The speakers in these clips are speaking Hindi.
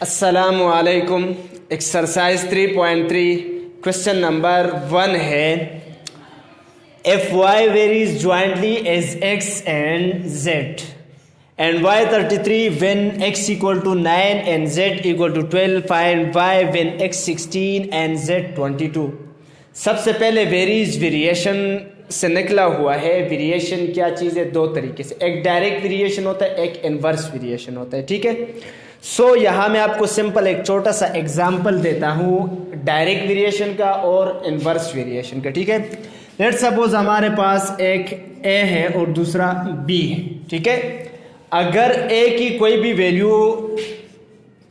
अस्सलामु अलैकुम। एक्सरसाइज 3.3 क्वेश्चन नंबर 1 है if y varies jointly as x and z and y 33 when x equal to 9 and z equal to 12 find y when x 16 and z 22। सबसे पहले वेरीज वेरिएशन से निकला हुआ है। वेरिएशन क्या चीज़ है? दो तरीके से, एक डायरेक्ट वेरिएशन होता है, एक इनवर्स वेरिएशन होता है। ठीक है, सो यहाँ मैं आपको सिंपल एक छोटा सा एग्जांपल देता हूँ डायरेक्ट वेरिएशन का और इनवर्स वेरिएशन का। ठीक है, लेट्स सपोज हमारे पास एक ए है और दूसरा बी है। ठीक है, अगर ए की कोई भी वैल्यू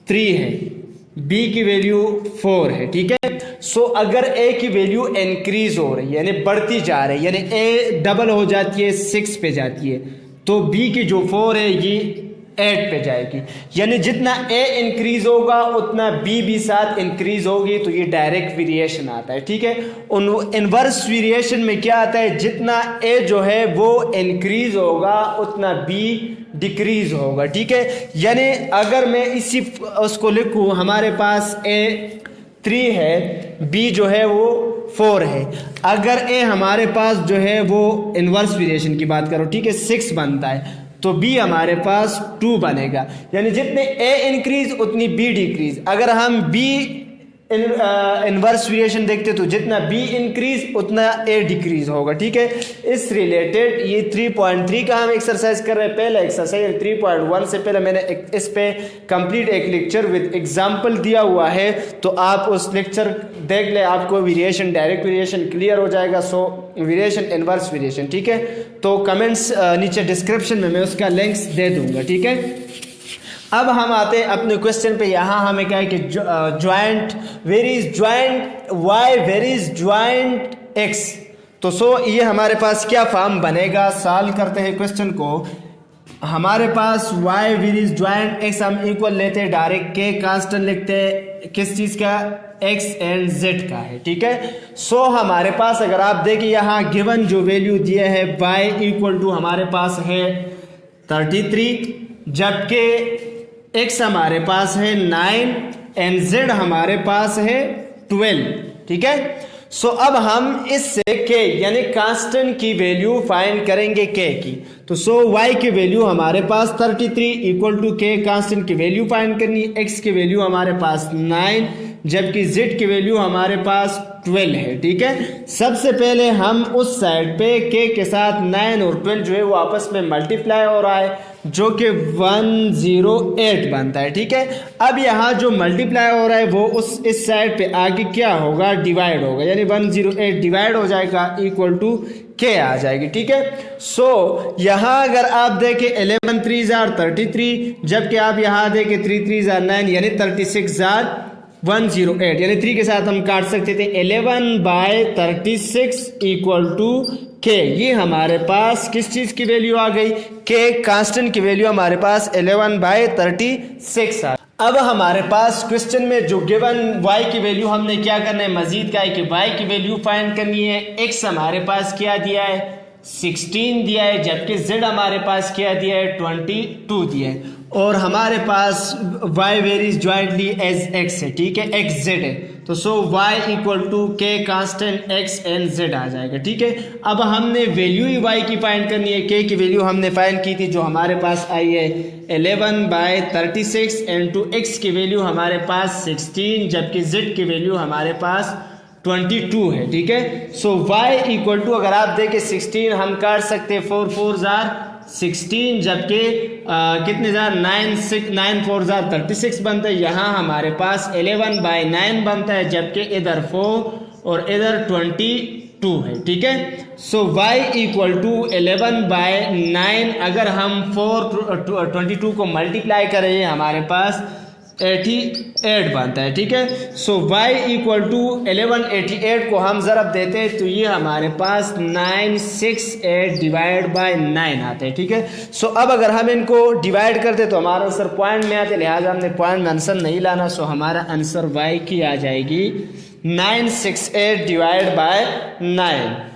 3 है, बी की वैल्यू 4 है। ठीक है, सो अगर ए की वैल्यू इंक्रीज हो रही है यानी बढ़ती जा रही है, यानी ए डबल हो जाती है 6 पे जाती है, तो बी की जो 4 है ये 8 पे जाएगी। यानी जितना ए इंक्रीज होगा उतना बी भी साथ इंक्रीज होगी, तो ये डायरेक्ट वेरिएशन आता है। ठीक है, इनवर्स वेरिएशन में क्या आता है? जितना ए जो है वो इंक्रीज होगा उतना बी डिक्रीज होगा। ठीक है, यानी अगर मैं इसी उसको लिखूं, हमारे पास ए 3 है, बी जो है वो 4 है। अगर ए हमारे पास जो है वो इनवर्स वेरिएशन की बात करो, ठीक है, 6 बनता है, तो बी हमारे पास 2 बनेगा। यानी जितने ए इंक्रीज उतनी बी डिक्रीज। अगर हम बी इनवर्स वेरिएशन देखते तो जितना बी इंक्रीज उतना ए डिक्रीज होगा। ठीक है, इस रिलेटेड ये 3.3 का हम एक्सरसाइज कर रहे हैं। पहले एक्सरसाइज 3.1 से पहले मैंने इस पे कंप्लीट एक लेक्चर विद एग्जांपल दिया हुआ है, तो आप उस लेक्चर देख ले, आपको वेरिएशन डायरेक्ट वेरिएशन क्लियर हो जाएगा। सो वेरिएशन इनवर्स वेरिएशन। ठीक है, तो कमेंट्स नीचे डिस्क्रिप्शन में मैं उसका लिंक्स दे दूंगा। ठीक है, अब हम आते हैं अपने क्वेश्चन पे। यहाँ हमें क्या है कि joint varies joint y varies joint x, तो सो ये हमारे पास क्या फॉर्म बनेगा? सॉल्व करते हैं क्वेश्चन को। हमारे पास y वेरीज ज्वाइंट x हम इक्वल लेते हैं, डायरेक्ट k कांस्टेंट लिखते हैं, किस चीज का? x एंड z का है। ठीक है, सो हमारे पास अगर आप देखिए यहाँ गिवन जो वैल्यू दिया है y इक्वल टू हमारे पास है 33, जबकि x हमारे पास है 9 एंड z हमारे पास है 12। ठीक है, सो अब हम इससे k यानी कांस्टेंट की वैल्यू फाइंड करेंगे k की। तो सो y की वैल्यू हमारे पास 33 इक्वल टू k, कांस्टेंट की वैल्यू फाइंड करनी है। x की वैल्यू हमारे पास 9 जबकि z की वैल्यू हमारे पास 12 है। ठीक है, सबसे पहले हम उस साइड पे k के साथ 9 और 12 जो है वो आपस में मल्टीप्लाई हो रहा है, जो कि 108 बनता है। ठीक है, अब यहाँ जो मल्टीप्लाई हो रहा है वो उस इस साइड पे आगे क्या होगा? डिवाइड होगा, यानी 108 डिवाइड हो जाएगा इक्वल टू k आ जाएगी। ठीक है, सो यहाँ अगर आप देखें 11 3 33, जबकि आप यहाँ देखें 3 3 9 यानी 36 108, यानी 3 के साथ हम काट सकते थे। 11/36 इक्वल टू k, ये हमारे पास किस चीज की वैल्यू आ गई? k कांस्टेंट की वैल्यू हमारे पास 11/36 आ। अब हमारे पास क्वेश्चन में जो गिवन y की वैल्यू हमने क्या करना है? मजीद का है कि y की वैल्यू फाइंड करनी है। x हमारे पास क्या दिया है? 16 दिया है, जबकि z हमारे पास क्या दिया है? 22 दिया है, और हमारे पास y varies jointly as x है। ठीक है, x z है, तो so y equal to k constant x and z आ जाएगा। ठीक है, अब हमने वैल्यू ही y की फाइंड करनी है। k की वैल्यू हमने फाइंड की थी जो हमारे पास आई है 11/36 एंड टू x की वैल्यू हमारे पास 16, जबकि z की वैल्यू हमारे पास 22 है। ठीक है, सो y इक्वल टू अगर आप देखें 16 हम काट सकते हैं 4 4 16, जबकि कितने 9 4 36 बनता है। यहाँ हमारे पास 11/9 बनता है, जबकि इधर 4 और इधर 22 है। ठीक है, सो y इक्वल टू 11/9, अगर हम 22 को मल्टीप्लाई करें हमारे पास 88 बनता है। ठीक है, सो y इक्वल टू 1188 को हम ज़रब देते हैं तो ये हमारे पास 968 डिवाइड बाय 9 आते हैं। ठीक है, सो अब अगर हम इनको डिवाइड करते तो हमारा आंसर पॉइंट में आते, लिहाजा हमने पॉइंट में आंसर नहीं लाना। सो हमारा आंसर y की आ जाएगी 968 डिवाइड बाय 9।